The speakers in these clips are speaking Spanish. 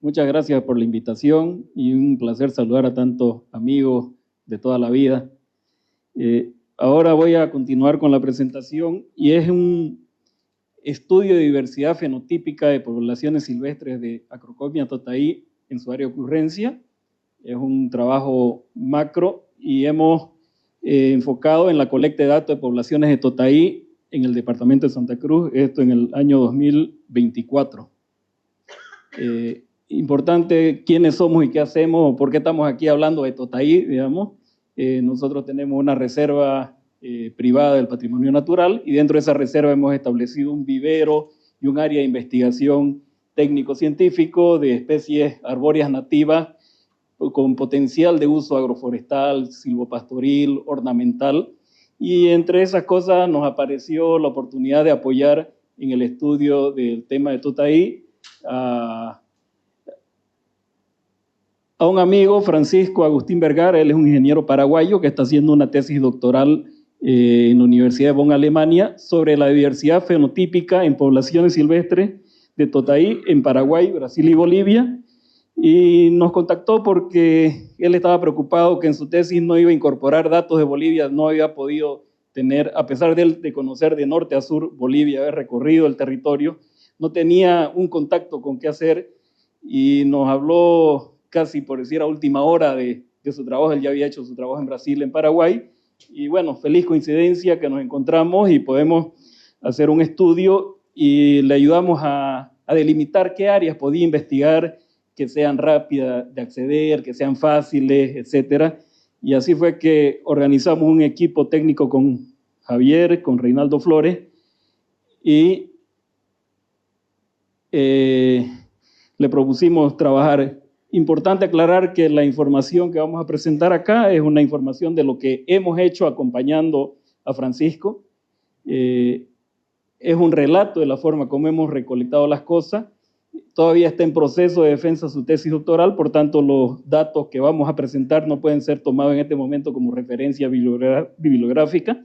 Muchas gracias por la invitación y un placer saludar a tantos amigos de toda la vida. Ahora voy a continuar con la presentación y es un estudio de diversidad fenotípica de poblaciones silvestres de Acrocomia totaí en su área de ocurrencia. Es un trabajo macro y hemos enfocado en la colecta de datos de poblaciones de totaí en el departamento de Santa Cruz, esto en el año 2024. Importante quiénes somos y qué hacemos, por qué estamos aquí hablando de totaí, digamos. Nosotros tenemos una reserva privada del patrimonio natural y dentro de esa reserva hemos establecido un vivero y un área de investigación técnico-científico de especies arbóreas nativas con potencial de uso agroforestal, silvopastoril, ornamental, y entre esas cosas nos apareció la oportunidad de apoyar en el estudio del tema de totaí a un amigo, Francisco Agustín Vergara. Él es un ingeniero paraguayo que está haciendo una tesis doctoral en la Universidad de Bonn, Alemania, sobre la diversidad fenotípica en poblaciones silvestres de totaí en Paraguay, Brasil y Bolivia, y nos contactó porque él estaba preocupado que en su tesis no iba a incorporar datos de Bolivia, no había podido tener, a pesar de él de conocer de norte a sur Bolivia, haber recorrido el territorio, no tenía un contacto con qué hacer y nos habló casi por decir a última hora de su trabajo. Él ya había hecho su trabajo en Brasil, en Paraguay, y bueno, feliz coincidencia que nos encontramos y podemos hacer un estudio y le ayudamos a delimitar qué áreas podía investigar que sean rápidas de acceder, que sean fáciles, etcétera. Y así fue que organizamos un equipo técnico con Javier, con Reinaldo Flores, y le propusimos trabajar. Importante aclarar que la información que vamos a presentar acá es una información de lo que hemos hecho acompañando a Francisco. Es un relato de la forma como hemos recolectado las cosas. Todavía está en proceso de defensa su tesis doctoral, por tanto los datos que vamos a presentar no pueden ser tomados en este momento como referencia bibliográfica,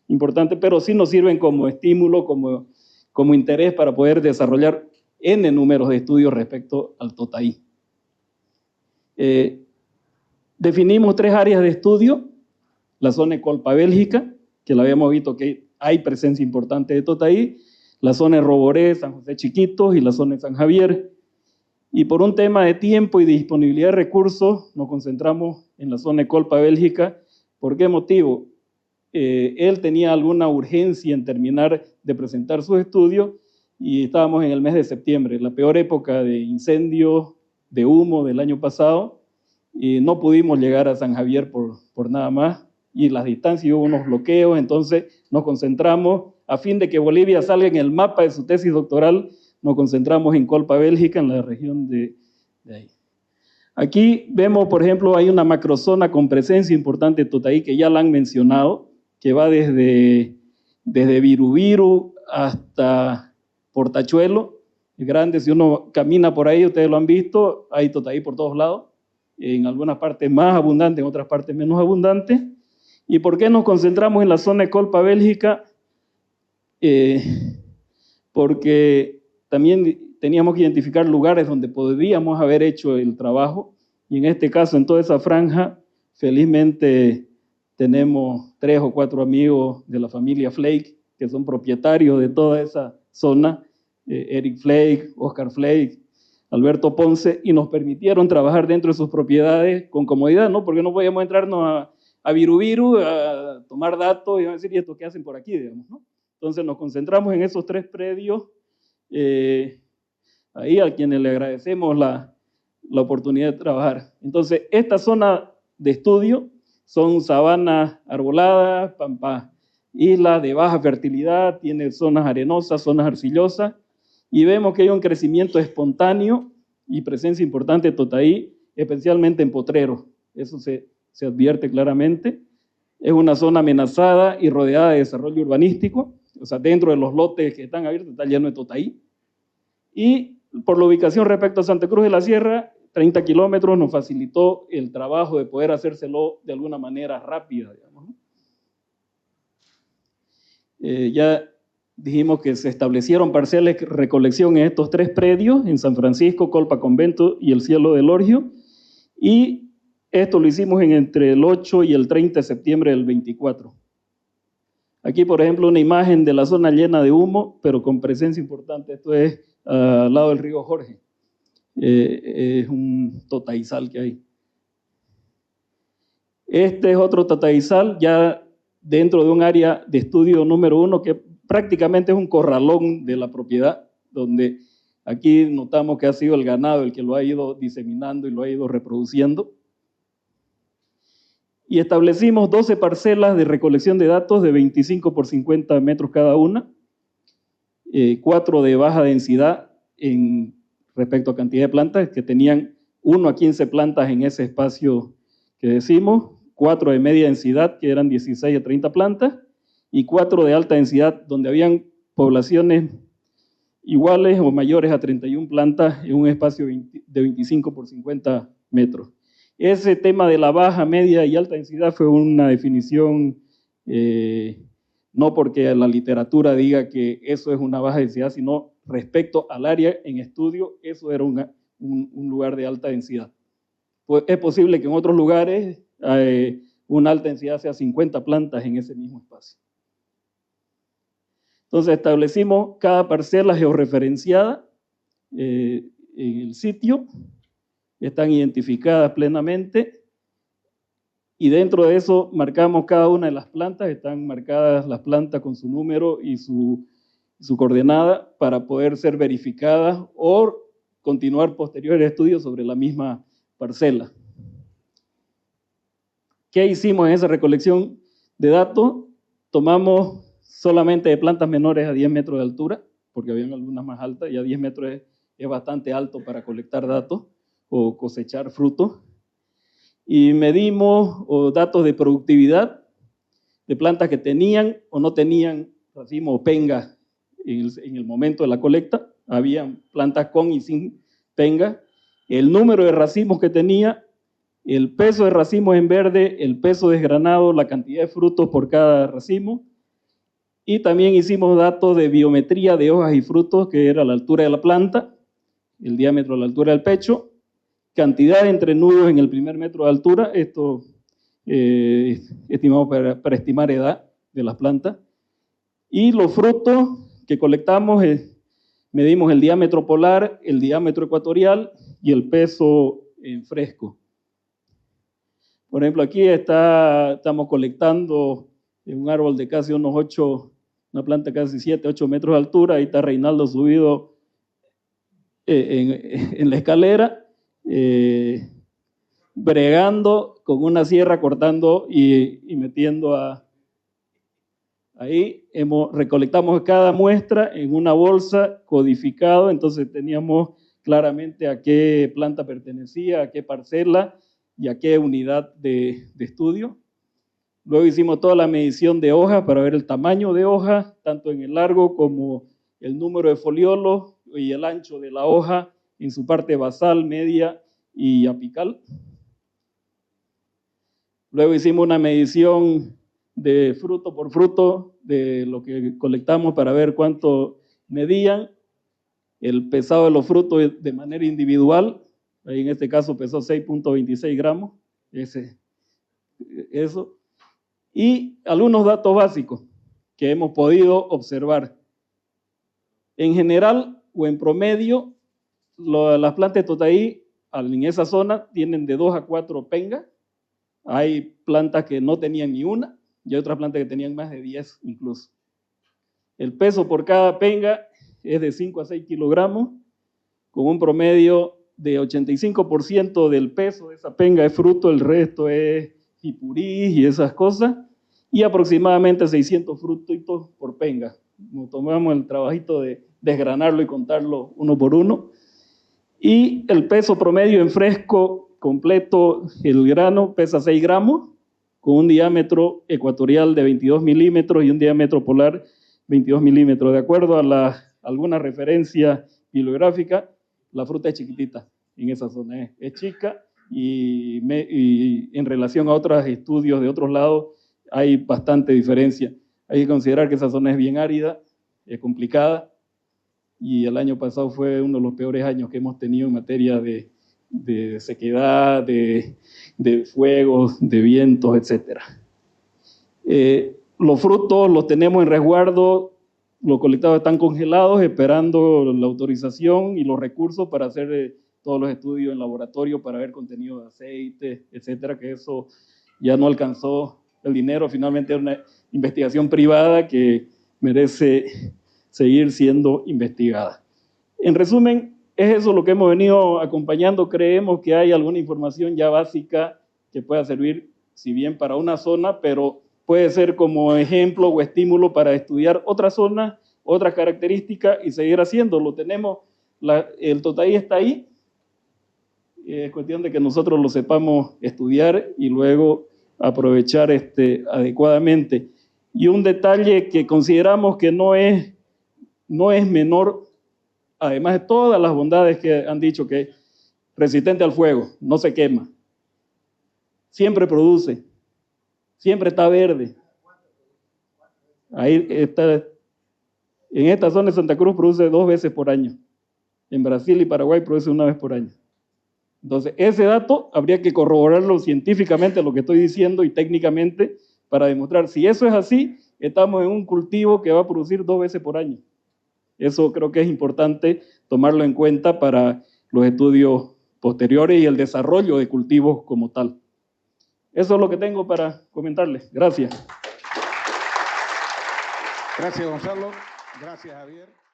importante, pero sí nos sirven como estímulo, como interés para poder desarrollar N números de estudios respecto al totaí. Definimos 3 áreas de estudio: la zona de Colpa Bélgica, que la habíamos visto que hay presencia importante de totaí, la zona de Roboré, San José Chiquitos y la zona de San Javier. Y por un tema de tiempo y de disponibilidad de recursos, nos concentramos en la zona de Colpa Bélgica. ¿Por qué motivo? Él tenía alguna urgencia en terminar de presentar sus estudios y estábamos en el mes de septiembre, la peor época de incendios, de humo del año pasado, y no pudimos llegar a San Javier por nada más, y las distancias, hubo unos bloqueos, entonces nos concentramos, a fin de que Bolivia salga en el mapa de su tesis doctoral, nos concentramos en Colpa Bélgica, en la región de ahí. Aquí vemos, por ejemplo, hay una macrozona con presencia importante de totaí que ya la han mencionado, que va desde Virubiru hasta Portachuelo, es grande. Si uno camina por ahí, ustedes lo han visto, hay totaí por todos lados, en algunas partes más abundantes, en otras partes menos abundantes. ¿Y por qué nos concentramos en la zona de Colpa Bélgica? Porque también teníamos que identificar lugares donde podríamos haber hecho el trabajo, y en este caso, en toda esa franja, felizmente tenemos 3 o 4 amigos de la familia Flake, que son propietarios de toda esa zona, Eric Flake, Oscar Flake, Alberto Ponce, y nos permitieron trabajar dentro de sus propiedades con comodidad, ¿no? Porque no podíamos entrarnos a Virubiru a tomar datos y a decir, ¿y esto qué hacen por aquí? Digamos, ¿no? Entonces nos concentramos en esos 3 predios, ahí a quienes le agradecemos la oportunidad de trabajar. Entonces, esta zona de estudio son sabanas arboladas, pampa, islas de baja fertilidad, tiene zonas arenosas, zonas arcillosas, y vemos que hay un crecimiento espontáneo y presencia importante de totaí, especialmente en potreros. Eso se advierte claramente. Es una zona amenazada y rodeada de desarrollo urbanístico, o sea, dentro de los lotes que están abiertos está lleno de totaí. Y por la ubicación respecto a Santa Cruz de la Sierra, 30 kilómetros, nos facilitó el trabajo de poder hacérselo de alguna manera rápida, digamos, ¿no? Ya dijimos que se establecieron parcelas de recolección en estos 3 predios, en San Francisco, Colpa Convento y el Cielo del Orgio, y esto lo hicimos entre el 8 y el 30 de septiembre del 24. Aquí, por ejemplo, una imagen de la zona llena de humo, pero con presencia importante. Esto es al lado del río Jorge. Es un totaizal que hay. Este es otro totaizal ya dentro de un área de estudio número 1 que prácticamente es un corralón de la propiedad, donde aquí notamos que ha sido el ganado el que lo ha ido diseminando y lo ha ido reproduciendo. Y establecimos 12 parcelas de recolección de datos de 25 por 50 metros cada una, 4 de baja densidad respecto a cantidad de plantas, que tenían 1 a 15 plantas en ese espacio que decimos, 4 de media densidad, que eran 16 a 30 plantas, y 4 de alta densidad, donde habían poblaciones iguales o mayores a 31 plantas en un espacio de 25 por 50 metros. Ese tema de la baja, media y alta densidad fue una definición, no porque la literatura diga que eso es una baja densidad, sino respecto al área en estudio, eso era un lugar de alta densidad. Pues es posible que en otros lugares una alta densidad sea 50 plantas en ese mismo espacio. Entonces establecimos cada parcela georreferenciada en el sitio, están identificadas plenamente, y dentro de eso marcamos cada una de las plantas, están marcadas las plantas con su número y su coordenada para poder ser verificadas o continuar posteriores estudios sobre la misma parcela. ¿Qué hicimos en esa recolección de datos? Tomamos solamente de plantas menores a 10 metros de altura, porque habían algunas más altas, y a 10 metros es bastante alto para colectar datos o cosechar frutos. Y medimos datos de productividad de plantas que tenían o no tenían racimo o penga en el momento de la colecta. Habían plantas con y sin penga, el número de racimos que tenía, el peso de racimos en verde, el peso desgranado, la cantidad de frutos por cada racimo, y también hicimos datos de biometría de hojas y frutos, que era la altura de la planta, el diámetro de la altura del pecho, cantidad de entrenudos en el primer metro de altura, esto estimamos para estimar edad de las plantas, y los frutos que colectamos, medimos el diámetro polar, el diámetro ecuatorial y el peso en fresco. Por ejemplo, aquí estamos colectando un árbol de casi unos 8, una planta casi 7, 8 metros de altura. Ahí está Reinaldo subido en la escalera, bregando con una sierra, cortando y metiendo ahí. Recolectamos cada muestra en una bolsa codificado, entonces teníamos claramente a qué planta pertenecía, a qué parcela y a qué unidad de estudio. Luego hicimos toda la medición de hojas para ver el tamaño de hoja, tanto en el largo como el número de foliolos y el ancho de la hoja en su parte basal, media y apical. Luego hicimos una medición de fruto por fruto de lo que colectamos para ver cuánto medían, el pesado de los frutos de manera individual. Ahí en este caso pesó 6.26 gramos, eso. Y algunos datos básicos que hemos podido observar. En general o en promedio, las plantas de totaí en esa zona tienen de 2 a 4 pengas. Hay plantas que no tenían ni una y hay otras plantas que tenían más de 10 incluso. El peso por cada penga es de 5 a 6 kilogramos, con un promedio de 85% del peso de esa penga es fruto, el resto es jipurí y esas cosas, y aproximadamente 600 frutitos por penga. Nos tomamos el trabajito de desgranarlo y contarlo uno por uno. Y el peso promedio en fresco completo, el grano pesa 6 gramos, con un diámetro ecuatorial de 22 milímetros y un diámetro polar 22 milímetros. De acuerdo a alguna referencia bibliográfica, la fruta es chiquitita en esa zona, es chica, y en relación a otros estudios de otros lados hay bastante diferencia. Hay que considerar que esa zona es bien árida, complicada, y el año pasado fue uno de los peores años que hemos tenido en materia de sequedad, de fuegos, de vientos, etc. Los frutos los tenemos en resguardo, los colectados están congelados esperando la autorización y los recursos para hacer todos los estudios en laboratorio para ver contenido de aceite, etcétera, que eso ya no alcanzó el dinero. Finalmente es una investigación privada que merece seguir siendo investigada. En resumen, es eso lo que hemos venido acompañando. Creemos que hay alguna información ya básica que pueda servir, si bien para una zona, pero puede ser como ejemplo o estímulo para estudiar otras zonas, otras características y seguir haciéndolo. Tenemos, el Totaí está ahí, es cuestión de que nosotros lo sepamos estudiar y luego aprovechar adecuadamente. Y un detalle que consideramos que no es menor, además de todas las bondades que han dicho, que es resistente al fuego, no se quema, siempre produce, siempre está verde. Ahí está, en esta zona de Santa Cruz produce 2 veces por año, en Brasil y Paraguay produce 1 vez por año. Entonces, ese dato habría que corroborarlo científicamente, lo que estoy diciendo, y técnicamente, para demostrar si eso es así, estamos en un cultivo que va a producir 2 veces por año. Eso creo que es importante tomarlo en cuenta para los estudios posteriores y el desarrollo de cultivos como tal. Eso es lo que tengo para comentarles. Gracias. Gracias, Gonzalo. Gracias, Javier.